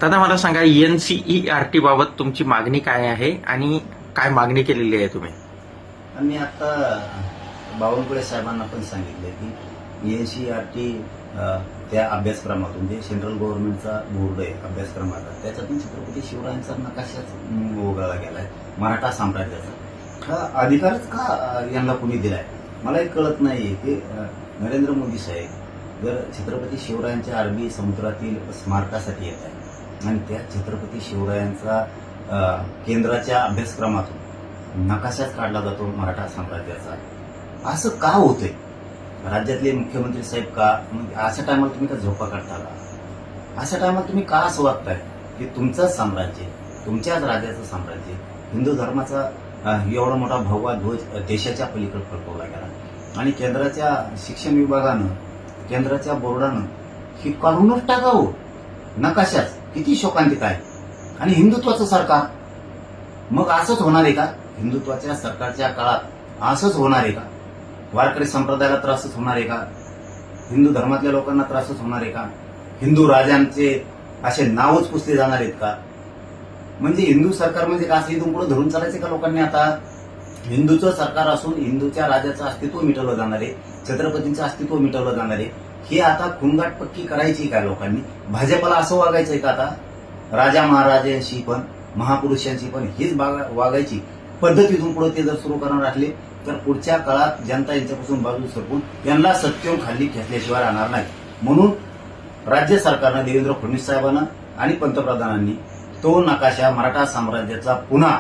दादा मला सांगा NCERT बाबत तुमची मागणी काय आहे आणि काय मागणी केलेली आहे तुम्ही? मी आता बावनकुळे साहेबांना पण सांगितलं की NCERT त्या अभ्यासक्रमातून जे सेंट्रल गव्हर्नमेंटचा बोर्ड आहे अभ्यासक्रमाचा त्याच्यातून छत्रपती शिवरायांचा नकाशाच वगळला गेलाय मराठा साम्राज्याचा. हा अधिकारच का यांना कुणी दिलाय मला एक कळत नाहीये की नरेंद्र मोदी साहेब जर छत्रपती शिवरायांच्या अरबी समुद्रातील स्मारकासाठी येत आहे आणि त्या छत्रपती शिवरायांचा केंद्राच्या अभ्यासक्रमातून नकाशाच काढला जातो मराठा साम्राज्याचा, असं का होतंय? राज्यातले मुख्यमंत्री साहेब का अशा टायमाला तुम्ही का झोपा काढता का? अशा टायमाला तुम्ही का असं वागताय की तुमचंच साम्राज्य, तुमच्याच राज्याचं साम्राज्य, हिंदू धर्माचा एवढा मोठा भगवा ध्वज देशाच्या पलीकडे फडकवला गेला आणि केंद्राच्या शिक्षण विभागानं केंद्राच्या बोर्डानं ही काढूनच टाकावं नकाशाच. किती शोकांतिक आहे. आणि हिंदुत्वाचं सरकार मग असंच होणार आहे का? हिंदुत्वाच्या सरकारच्या काळात असंच होणार आहे का? वारकरी संप्रदायाला त्रासच होणार आहे का? हिंदू धर्मातल्या लोकांना त्रासच होणार आहे का? हिंदू राजांचे असे नावच पुसले जाणार आहेत का? म्हणजे हिंदू सरकार म्हणजे का असं इथून पुढे धरून चालायचे का लोकांनी? आता हिंदूचं सरकार असून हिंदूच्या राजाचं अस्तित्व मिटवलं जाणार आहे, छत्रपतींचं अस्तित्व मिटवलं जाणार आहे. हे आता खुणगाट पक्की करायची का लोकांनी? भाजपला असं वागायचंय का आता? राजा महाराजांशी पण महापुरुषांची पण हीच वागायची पद्धत इथून पुढे ते जर सुरू करणार असले तर पुढच्या काळात जनता यांच्यापासून बाजू सरकून यांना सत्तेवर खाली खेचल्याशिवाय राहणार नाही. म्हणून राज्य सरकारनं देवेंद्र फडणवीस साहेबांना आणि पंतप्रधानांनी तो नकाशा मराठा साम्राज्याचा पुन्हा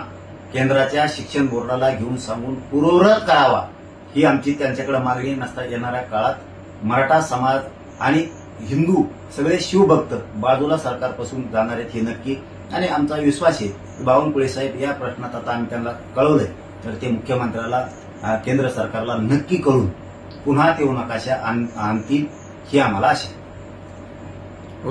केंद्राच्या शिक्षण बोर्डाला घेऊन सांगून पूर्ववत करावा ही आमची त्यांच्याकडे मागणी. नसता येणाऱ्या काळात मराठा समाज आणि हिंदू सगळे शिवभक्त बाजूला सरकारपासून जाणार आहेत हे नक्की. आणि आमचा विश्वास आहे की बावनकुळे साहेब या प्रश्नात आता आम्ही त्यांना कळवलंय तर ते मुख्यमंत्र्याला केंद्र सरकारला नक्की कळून पुन्हा ते नकाशा आणतील ही आम्हाला आशा आहे.